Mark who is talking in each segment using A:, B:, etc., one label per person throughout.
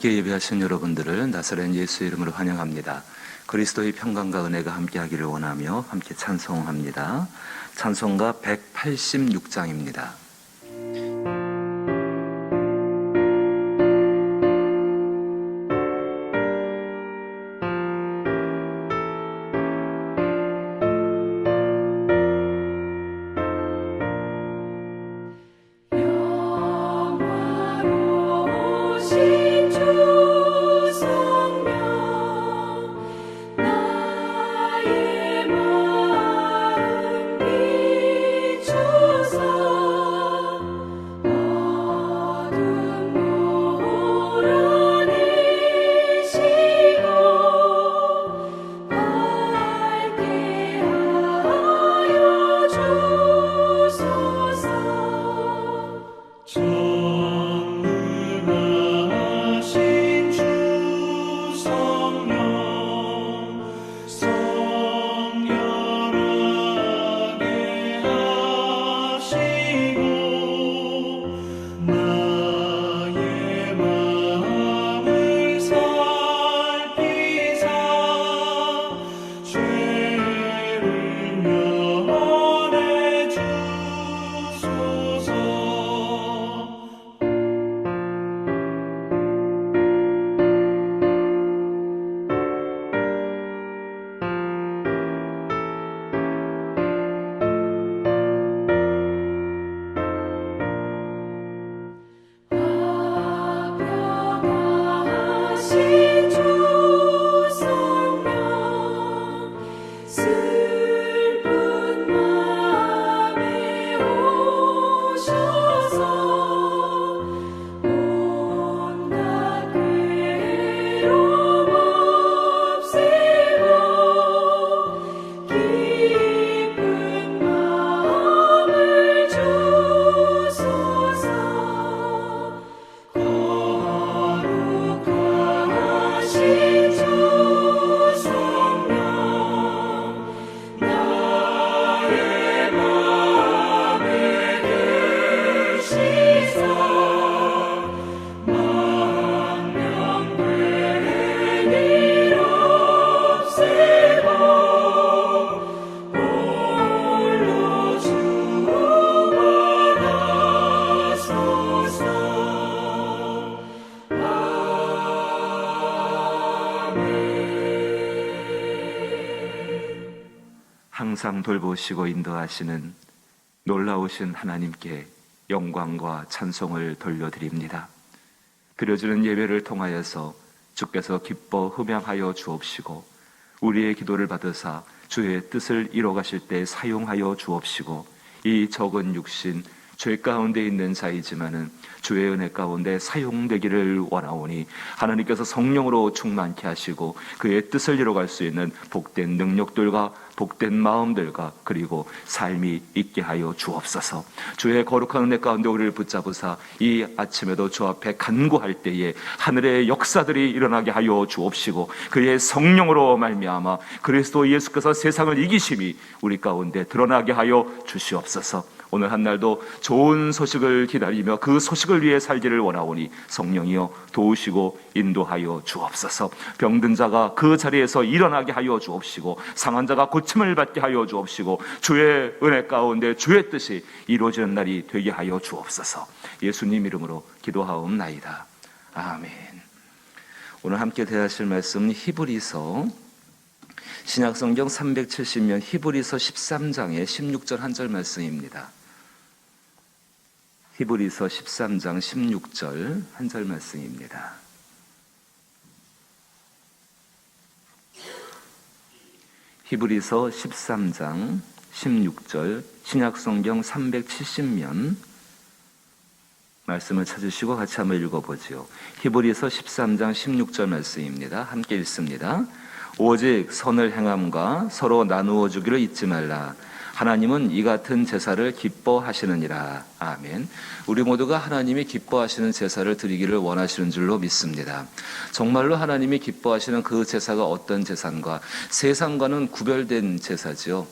A: 함께 예배하신 여러분들을 나사렛 예수 이름으로 환영합니다. 그리스도의 평강과 은혜가 함께하기를 원하며 함께 찬송합니다. 찬송가 186장입니다. 항상 돌보시고 인도하시는 놀라우신 하나님께 영광과 찬송을 돌려드립니다. 드려지는 예배를 통하여서 주께서 기뻐 흠양하여 주옵시고 우리의 기도를 받으사 주의 뜻을 이뤄가실 때 사용하여 주옵시고 이 적은 육신 죄 가운데 있는 자이지만은 주의 은혜 가운데 사용되기를 원하오니 하나님께서 성령으로 충만케 하시고 그의 뜻을 이뤄갈 수 있는 복된 능력들과 복된 마음들과 그리고 삶이 있게 하여 주옵소서. 주의 거룩한 은혜 가운데 우리를 붙잡으사 이 아침에도 주 앞에 간구할 때에 하늘의 역사들이 일어나게 하여 주옵시고 그의 성령으로 말미암아 그리스도 예수께서 세상을 이기심이 우리 가운데 드러나게 하여 주시옵소서. 오늘 한 날도 좋은 소식을 기다리며 그 소식을 위해 살기를 원하오니 성령이여 도우시고 인도하여 주옵소서. 병든 자가 그 자리에서 일어나게 하여 주옵시고 상한 자가 고침을 받게 하여 주옵시고 주의 은혜 가운데 주의 뜻이 이루어지는 날이 되게 하여 주옵소서. 예수님 이름으로 기도하옵나이다. 아멘. 오늘 함께 대하실 말씀은 히브리서 신약성경 370면 히브리서 13장의 16절 한 절 말씀입니다. 히브리서 13장 16절 한 절 말씀입니다. 히브리서 13장 16절 신약성경 370면 말씀을 찾으시고 같이 한번 읽어보지요. 히브리서 13장 16절 말씀입니다. 함께 읽습니다. 오직 선을 행함과 서로 나누어 주기를 잊지 말라. 하나님은 이 같은 제사를 기뻐하시느니라. 아멘. 우리 모두가 하나님이 기뻐하시는 제사를 드리기를 원하시는 줄로 믿습니다. 정말로 하나님이 기뻐하시는 그 제사가 어떤 제사인가? 세상과는 구별된 제사죠.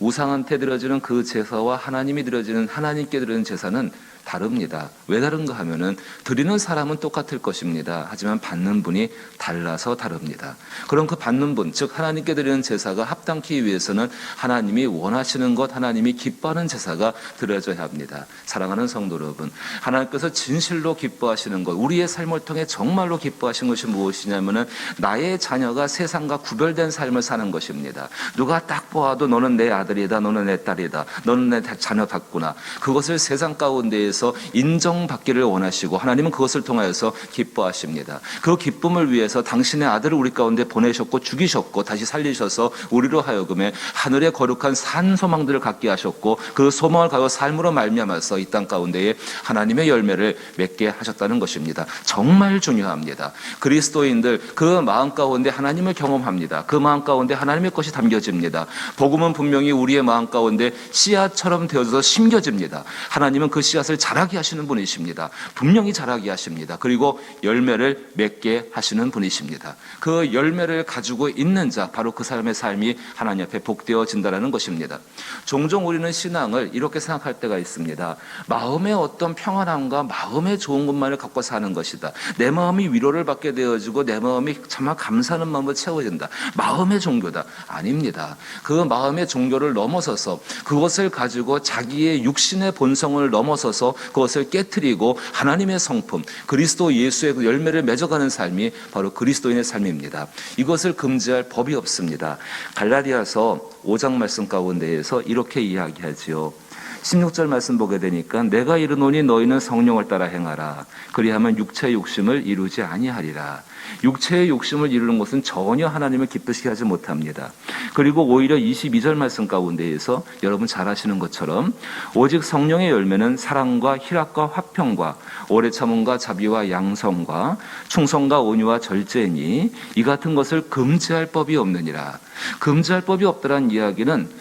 A: 우상한테 드려지는 그 제사와 하나님이 드려지는 하나님께 드리는 제사는 다릅니다. 왜 다른가 하면은 드리는 사람은 똑같을 것입니다. 하지만 받는 분이 달라서 다릅니다. 그럼 그 받는 분, 즉 하나님께 드리는 제사가 합당케 위해서는 하나님이 원하시는 것, 하나님이 기뻐하는 제사가 드려져야 합니다. 사랑하는 성도 여러분, 하나님께서 진실로 기뻐하시는 것, 우리의 삶을 통해 정말로 기뻐하시는 것이 무엇이냐면은 나의 자녀가 세상과 구별된 삶을 사는 것입니다. 누가 딱 보아도 너는 내 아들이다, 너는 내 딸이다, 너는 내 자녀답구나. 그것을 세상 가운데에서 인정받기를 원하시고 하나님은 그것을 통하여서 기뻐하십니다. 그 기쁨을 위해서 당신의 아들을 우리 가운데 보내셨고 죽이셨고 다시 살리셔서 우리로 하여금에 하늘의 거룩한 산 소망들을 갖게 하셨고 그 소망을 가지고 삶으로 말미암아서 이 땅 가운데에 하나님의 열매를 맺게 하셨다는 것입니다. 정말 중요합니다. 그리스도인들 그 마음 가운데 하나님을 경험합니다. 그 마음 가운데 하나님의 것이 담겨집니다. 복음은 분명히 우리의 마음 가운데 씨앗처럼 되어서 심겨집니다. 하나님은 그 씨앗을 자라게 하시는 분이십니다. 분명히 자라게 하십니다. 그리고 열매를 맺게 하시는 분이십니다. 그 열매를 가지고 있는 자, 바로 그 사람의 삶이 하나님 앞에 복되어진다는 것입니다. 종종 우리는 신앙을 이렇게 생각할 때가 있습니다. 마음의 어떤 평안함과 마음의 좋은 것만을 갖고 사는 것이다. 내 마음이 위로를 받게 되어지고 내 마음이 정말 감사하는 마음으로 채워진다. 마음의 종교다. 아닙니다. 그 마음의 종교를 넘어서서 그것을 가지고 자기의 육신의 본성을 넘어서서 그것을 깨트리고 하나님의 성품, 그리스도 예수의 그 열매를 맺어가는 삶이 바로 그리스도인의 삶입니다. 이것을 금지할 법이 없습니다. 갈라디아서 5장 말씀 가운데에서 이렇게 이야기하지요. 16절 말씀 보게 되니까 내가 이르노니 너희는 성령을 따라 행하라. 그리하면 육체의 욕심을 이루지 아니하리라. 육체의 욕심을 이루는 것은 전혀 하나님을 기쁘시게 하지 못합니다. 그리고 오히려 22절 말씀 가운데에서 여러분 잘 아시는 것처럼 오직 성령의 열매는 사랑과 희락과 화평과 오래 참음과 자비와 양성과 충성과 온유와 절제니 이 같은 것을 금지할 법이 없느니라. 금지할 법이 없다는 이야기는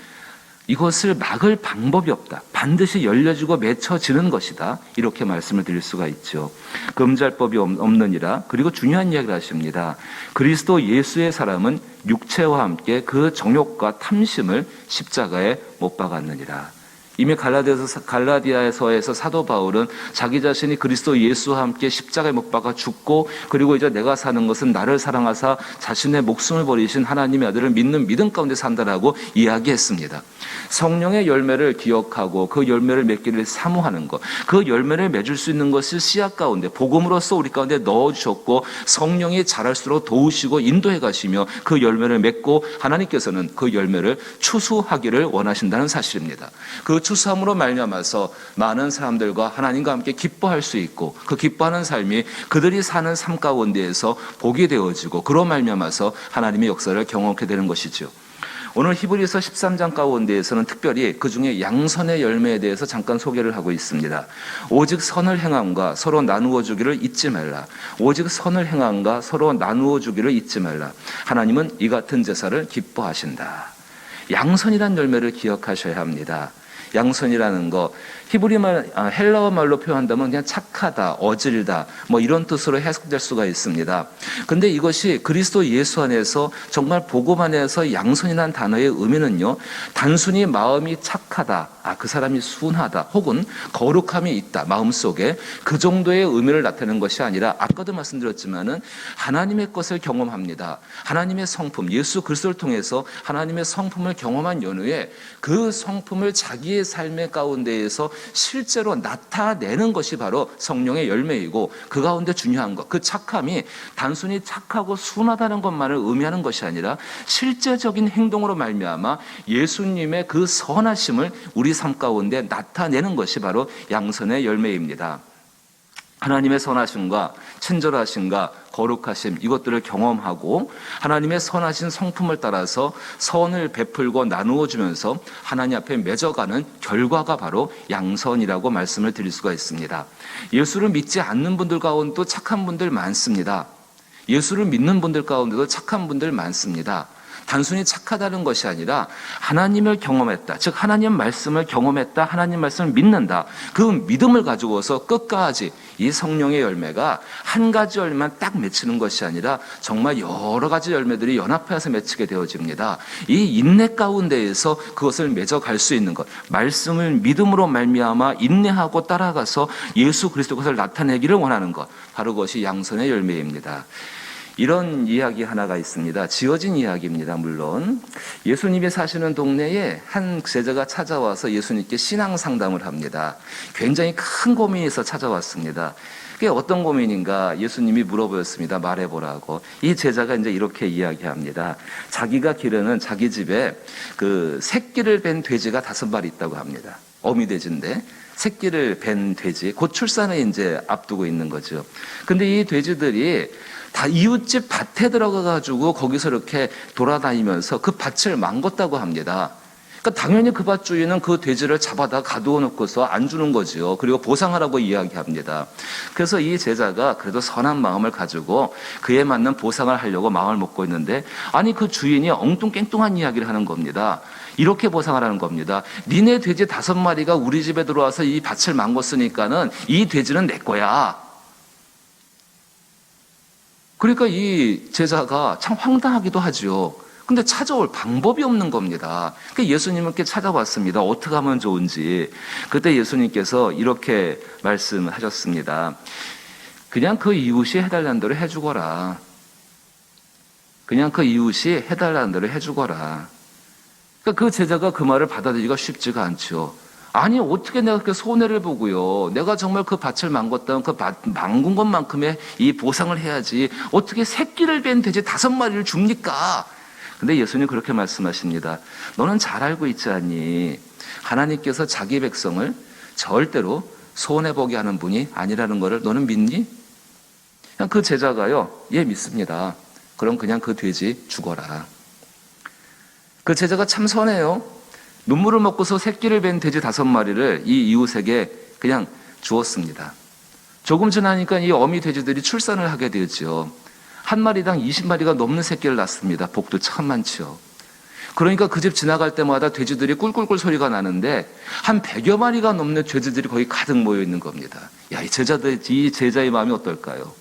A: 이것을 막을 방법이 없다. 반드시 열려지고 맺혀지는 것이다. 이렇게 말씀을 드릴 수가 있죠. 금지할 법이 없느니라. 그리고 중요한 이야기를 하십니다. 그리스도 예수의 사람은 육체와 함께 그 정욕과 탐심을 십자가에 못 박았느니라. 이미 갈라디아에서에서 사도 바울은 자기 자신이 그리스도 예수와 함께 십자가에 못 박아 죽고 그리고 이제 내가 사는 것은 나를 사랑하사 자신의 목숨을 버리신 하나님의 아들을 믿는 믿음 가운데 산다라고 이야기했습니다. 성령의 열매를 기억하고 그 열매를 맺기를 사모하는 것, 그 열매를 맺을 수 있는 것을 씨앗 가운데 복음으로써 우리 가운데 넣어주셨고 성령이 자랄수록 도우시고 인도해 가시며 그 열매를 맺고 하나님께서는 그 열매를 추수하기를 원하신다는 사실입니다. 그 추수함으로 말미암아서 많은 사람들과 하나님과 함께 기뻐할 수 있고 그 기뻐하는 삶이 그들이 사는 삶 가운데에서 복이 되어지고 그로 말미암아서 하나님의 역사를 경험하게 되는 것이죠. 오늘 히브리서 13장 가운데에서는 특별히 그중에 양선의 열매에 대해서 잠깐 소개를 하고 있습니다. 오직 선을 행함과 서로 나누어 주기를 잊지 말라. 오직 선을 행함과 서로 나누어 주기를 잊지 말라. 하나님은 이 같은 제사를 기뻐하신다. 양선이란 열매를 기억하셔야 합니다. 양선이라는 거 히브리말 헬라어 말로 표현한다면 그냥 착하다, 어질다 뭐 이런 뜻으로 해석될 수가 있습니다. 근데 이것이 그리스도 예수 안에서 정말 복음 안에서 양선이라는 단어의 의미는요, 단순히 마음이 착하다, 그 사람이 순하다 혹은 거룩함이 있다 마음속에 그 정도의 의미를 나타내는 것이 아니라 아까도 말씀드렸지만은 하나님의 것을 경험합니다. 하나님의 성품, 예수 그리스도를 통해서 하나님의 성품을 경험한 연후에 그 성품을 자기의 삶의 가운데에서 실제로 나타내는 것이 바로 성령의 열매이고 그 가운데 중요한 것, 그 착함이 단순히 착하고 순하다는 것만을 의미하는 것이 아니라 실제적인 행동으로 말미암아 예수님의 그 선하심을 우리 삶 가운데 나타내는 것이 바로 양선의 열매입니다. 하나님의 선하심과 친절하심과 거룩하심 이것들을 경험하고 하나님의 선하신 성품을 따라서 선을 베풀고 나누어 주면서 하나님 앞에 맺어가는 결과가 바로 양선이라고 말씀을 드릴 수가 있습니다. 예수를 믿지 않는 분들 가운데도 착한 분들 많습니다. 예수를 믿는 분들 가운데도 착한 분들 많습니다. 단순히 착하다는 것이 아니라 하나님을 경험했다. 즉 하나님 말씀을 경험했다. 하나님 말씀을 믿는다. 그 믿음을 가지고서 끝까지 이 성령의 열매가 한 가지 열매만 딱 맺히는 것이 아니라 정말 여러 가지 열매들이 연합해서 맺히게 되어집니다. 이 인내 가운데에서 그것을 맺어갈 수 있는 것, 말씀을 믿음으로 말미암아 인내하고 따라가서 예수 그리스도 것을 나타내기를 원하는 것, 바로 그것이 양선의 열매입니다. 이런 이야기 하나가 있습니다. 지어진 이야기입니다. 물론 예수님이 사시는 동네에 한 제자가 찾아와서 예수님께 신앙 상담을 합니다. 굉장히 큰 고민이 있어 찾아왔습니다. 그게 어떤 고민인가 예수님이 물어보였습니다. 말해보라고. 이 제자가 이제 이렇게 이야기합니다. 자기가 기르는 자기 집에 그 새끼를 뺀 돼지가 5마리 있다고 합니다. 어미돼지인데 새끼를 뺀 돼지, 곧 출산을 이제 앞두고 있는 거죠. 근데 이 돼지들이 다 이웃집 밭에 들어가가지고 거기서 이렇게 돌아다니면서 그 밭을 망궜다고 합니다. 그러니까 당연히 그 밭 주인은 그 돼지를 잡아다 가두어 놓고서 안 주는 거죠. 그리고 보상하라고 이야기합니다. 그래서 이 제자가 그래도 선한 마음을 가지고 그에 맞는 보상을 하려고 마음을 먹고 있는데, 아니 그 주인이 엉뚱깽뚱한 이야기를 하는 겁니다. 이렇게 보상하라는 겁니다. 니네 돼지 5마리가 우리 집에 들어와서 이 밭을 망궜으니까는 이 돼지는 내 거야. 그러니까 이 제자가 참 황당하기도 하죠. 근데 찾아올 방법이 없는 겁니다. 그러니까 예수님께 찾아왔습니다. 어떻게 하면 좋은지. 그때 예수님께서 이렇게 말씀하셨습니다. 그냥 그 이웃이 해달라는 대로 해주거라. 그냥 그 이웃이 해달라는 대로 해주거라. 그러니까 그 제자가 그 말을 받아들이기가 쉽지가 않죠. 아니 어떻게 내가 그렇게 손해를 보고요, 내가 정말 그 밭을 망궜다면 그 밭 망군 것만큼의 이 보상을 해야지 어떻게 새끼를 뺀 돼지 5마리를 줍니까? 근데 예수님 그렇게 말씀하십니다. 너는 잘 알고 있지 않니? 하나님께서 자기 백성을 절대로 손해보게 하는 분이 아니라는 것을 너는 믿니? 그냥 그 제자가요, 예 믿습니다. 그럼 그냥 그 돼지 죽어라. 그 제자가 참 선해요. 눈물을 먹고서 새끼를 뺀 돼지 5마리를 이 이웃에게 그냥 주었습니다. 조금 지나니까 이 어미 돼지들이 출산을 하게 되었죠. 한 마리당 20마리가 넘는 새끼를 낳습니다. 복도 참 많죠. 그러니까 그 집 지나갈 때마다 돼지들이 꿀꿀꿀 소리가 나는데 한 100여 마리가 넘는 돼지들이 거의 가득 모여 있는 겁니다. 야, 이 제자의 마음이 어떨까요?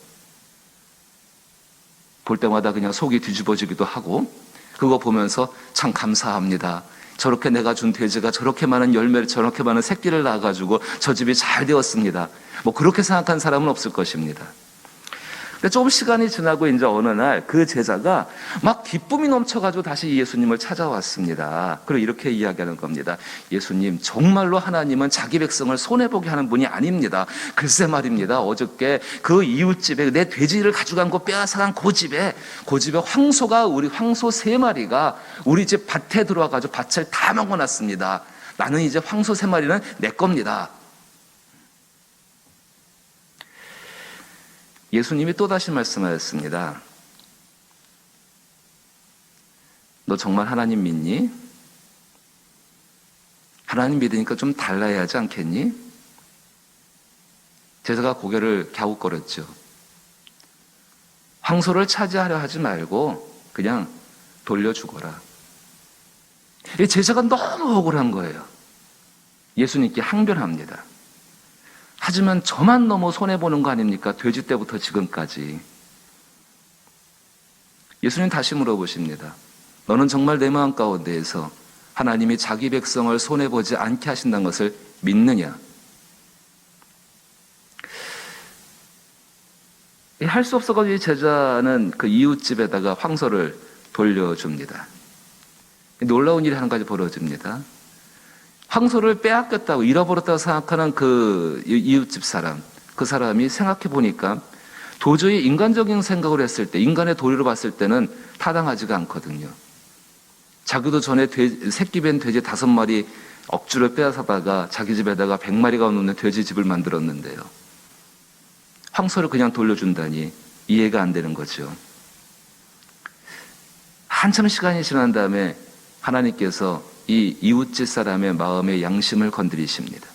A: 볼 때마다 그냥 속이 뒤집어지기도 하고, 그거 보면서 참 감사합니다. 저렇게 내가 준 돼지가 저렇게 많은 열매를, 저렇게 많은 새끼를 낳아가지고 저 집이 잘 되었습니다. 뭐 그렇게 생각한 사람은 없을 것입니다. 근데 조금 시간이 지나고 이제 어느 날 그 제자가 막 기쁨이 넘쳐가지고 다시 예수님을 찾아왔습니다. 그리고 이렇게 이야기하는 겁니다. 예수님, 정말로 하나님은 자기 백성을 손해보게 하는 분이 아닙니다. 글쎄 말입니다. 어저께 그 이웃집에 내 돼지를 가져간 거 빼앗아간 그 집에 황소 3마리가 우리 집 밭에 들어와가지고 밭을 다 먹어놨습니다. 나는 이제 황소 3마리는 내 겁니다. 예수님이 또다시 말씀하셨습니다. 너 정말 하나님 믿니? 하나님 믿으니까 좀 달라야 하지 않겠니? 제자가 고개를 갸웃거렸죠. 황소를 차지하려 하지 말고 그냥 돌려주거라. 이 제자가 너무 억울한 거예요. 예수님께 항변합니다. 하지만 저만 너무 손해보는 거 아닙니까? 돼지 때부터 지금까지. 예수님 다시 물어보십니다. 너는 정말 내 마음 가운데에서 하나님이 자기 백성을 손해보지 않게 하신다는 것을 믿느냐? 할 수 없어가지고 이 제자는 그 이웃집에다가 황소를 돌려줍니다. 놀라운 일이 한 가지 벌어집니다. 황소를 빼앗겼다고, 잃어버렸다고 생각하는 그 이웃집 사람, 그 사람이 생각해 보니까 도저히 인간적인 생각을 했을 때, 인간의 도리로 봤을 때는 타당하지가 않거든요. 자기도 전에 새끼 뺀 돼지 5마리 억지로 빼앗아다가 자기 집에다가 100마리가 넘는 돼지 집을 만들었는데요. 황소를 그냥 돌려준다니 이해가 안 되는 거죠. 한참 시간이 지난 다음에 하나님께서 이 이웃집 사람의 마음의 양심을 건드리십니다.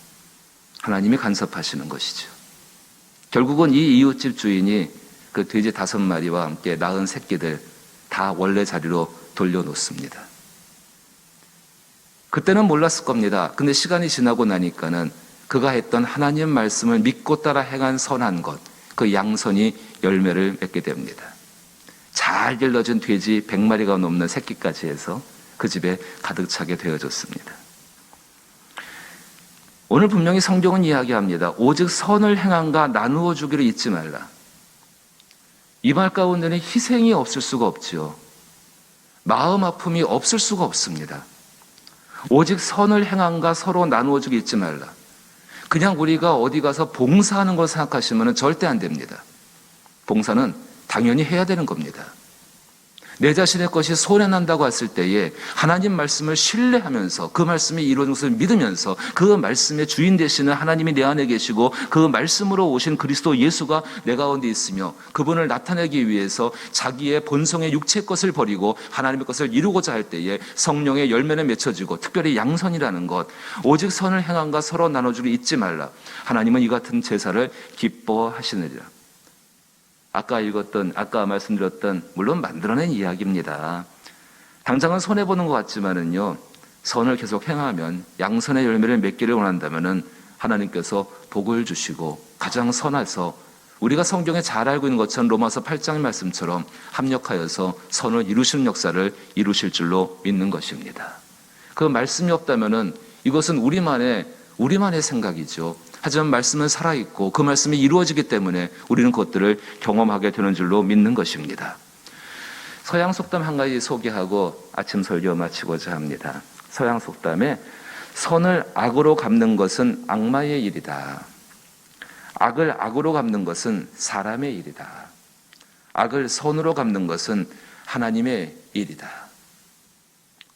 A: 하나님이 간섭하시는 것이죠. 결국은 이 이웃집 주인이 그 돼지 5마리와 함께 낳은 새끼들 다 원래 자리로 돌려놓습니다. 그때는 몰랐을 겁니다. 근데 시간이 지나고 나니까는 그가 했던 하나님 말씀을 믿고 따라 행한 선한 것, 그 양선이 열매를 맺게 됩니다. 잘 길러진 돼지 100마리가 넘는 새끼까지 해서 그 집에 가득 차게 되어졌습니다. 오늘 분명히 성경은 이야기합니다. 오직 선을 행함과 나누어 주기를 잊지 말라. 이 말 가운데는 희생이 없을 수가 없지요. 마음 아픔이 없을 수가 없습니다. 오직 선을 행함과 서로 나누어 주기 잊지 말라. 그냥 우리가 어디 가서 봉사하는 걸 생각하시면 절대 안 됩니다. 봉사는 당연히 해야 되는 겁니다. 내 자신의 것이 손해난다고 했을 때에 하나님 말씀을 신뢰하면서 그 말씀이 이루어진 것을 믿으면서 그 말씀의 주인 되시는 하나님이 내 안에 계시고 그 말씀으로 오신 그리스도 예수가 내 가운데 있으며 그분을 나타내기 위해서 자기의 본성의 육체의 것을 버리고 하나님의 것을 이루고자 할 때에 성령의 열매는 맺혀지고 특별히 양선이라는 것, 오직 선을 행함과 서로 나눠주기 잊지 말라. 하나님은 이 같은 제사를 기뻐하시느니라. 아까 말씀드렸던, 물론 만들어낸 이야기입니다. 당장은 손해보는 것 같지만은요, 선을 계속 행하면 양선의 열매를 맺기를 원한다면은 하나님께서 복을 주시고 가장 선해서 우리가 성경에 잘 알고 있는 것처럼 로마서 8장 말씀처럼 합력하여서 선을 이루시는 역사를 이루실 줄로 믿는 것입니다. 그 말씀이 없다면은 이것은 우리만의 생각이죠. 하지만 말씀은 살아있고 그 말씀이 이루어지기 때문에 우리는 그것들을 경험하게 되는 줄로 믿는 것입니다. 서양 속담 한 가지 소개하고 아침 설교 마치고자 합니다. 서양 속담에 선을 악으로 갚는 것은 악마의 일이다. 악을 악으로 갚는 것은 사람의 일이다. 악을 선으로 갚는 것은 하나님의 일이다.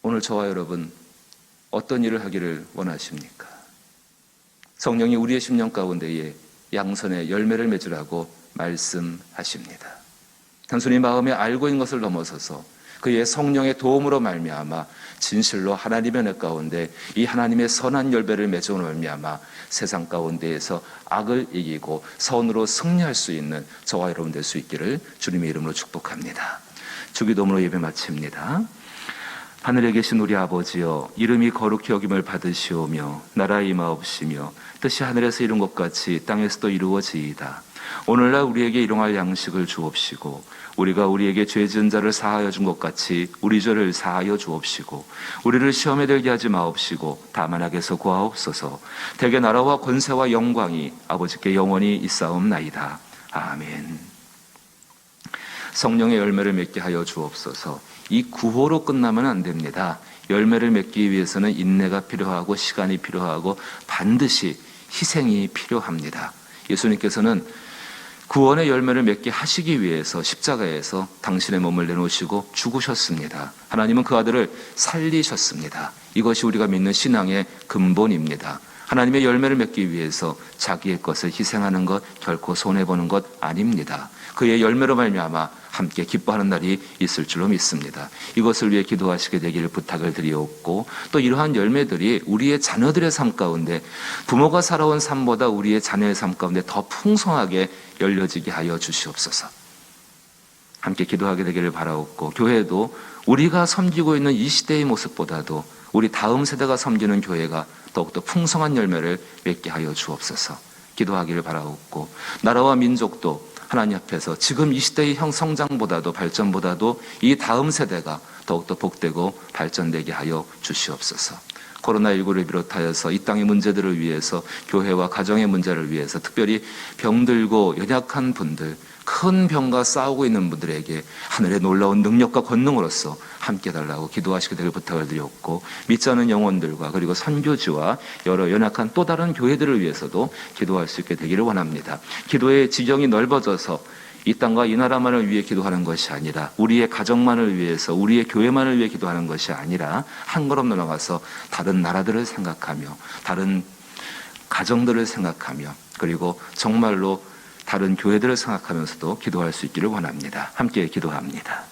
A: 오늘 저와 여러분 어떤 일을 하기를 원하십니까? 성령이 우리의 심령 가운데에 양선의 열매를 맺으라고 말씀하십니다. 단순히 마음에 알고 있는 것을 넘어서서 그의 성령의 도움으로 말미암아 진실로 하나님의 내 가운데 이 하나님의 선한 열매를 맺어 말미암아 세상 가운데에서 악을 이기고 선으로 승리할 수 있는 저와 여러분 될 수 있기를 주님의 이름으로 축복합니다. 주기도문으로 예배 마칩니다. 하늘에 계신 우리 아버지여, 이름이 거룩히 여김을 받으시오며 나라 임하옵시며 뜻이 하늘에서 이룬 것 같이 땅에서도 이루어지이다. 오늘날 우리에게 일용할 양식을 주옵시고 우리가 우리에게 죄 지은 자를 사하여 준 것 같이 우리 죄를 사하여 주옵시고 우리를 시험에 들게 하지 마옵시고 다만 악에서 구하옵소서. 대개 나라와 권세와 영광이 아버지께 영원히 있사옵나이다. 아멘. 성령의 열매를 맺게 하여 주옵소서. 이 구호로 끝나면 안 됩니다. 열매를 맺기 위해서는 인내가 필요하고 시간이 필요하고 반드시 희생이 필요합니다. 예수님께서는 구원의 열매를 맺게 하시기 위해서 십자가에서 당신의 몸을 내놓으시고 죽으셨습니다. 하나님은 그 아들을 살리셨습니다. 이것이 우리가 믿는 신앙의 근본입니다. 하나님의 열매를 맺기 위해서 자기의 것을 희생하는 것 결코 손해보는 것 아닙니다. 그의 열매로 말미암아 함께 기뻐하는 날이 있을 줄로 믿습니다. 이것을 위해 기도하시게 되기를 부탁을 드리옵고 또 이러한 열매들이 우리의 자녀들의 삶 가운데 부모가 살아온 삶보다 우리의 자녀의 삶 가운데 더 풍성하게 열려지게 하여 주시옵소서. 함께 기도하게 되기를 바라옵고 교회도 우리가 섬기고 있는 이 시대의 모습보다도 우리 다음 세대가 섬기는 교회가 더욱더 풍성한 열매를 맺게 하여 주옵소서. 기도하기를 바라옵고 나라와 민족도 하나님 앞에서 지금 이 시대의 성장보다도 발전보다도 이 다음 세대가 더욱더 복되고 발전되게 하여 주시옵소서. 코로나19를 비롯하여서 이 땅의 문제들을 위해서 교회와 가정의 문제를 위해서 특별히 병들고 연약한 분들, 큰 병과 싸우고 있는 분들에게 하늘의 놀라운 능력과 권능으로서 함께 달라고 기도하시게 될 부탁을 드렸고 믿지 않는 영혼들과 그리고 선교지와 여러 연약한 또 다른 교회들을 위해서도 기도할 수 있게 되기를 원합니다. 기도의 지경이 넓어져서 이 땅과 이 나라만을 위해 기도하는 것이 아니라 우리의 가정만을 위해서 우리의 교회만을 위해 기도하는 것이 아니라 한 걸음 넘어가서 다른 나라들을 생각하며 다른 가정들을 생각하며 그리고 정말로 다른 교회들을 생각하면서도 기도할 수 있기를 원합니다. 함께 기도합니다.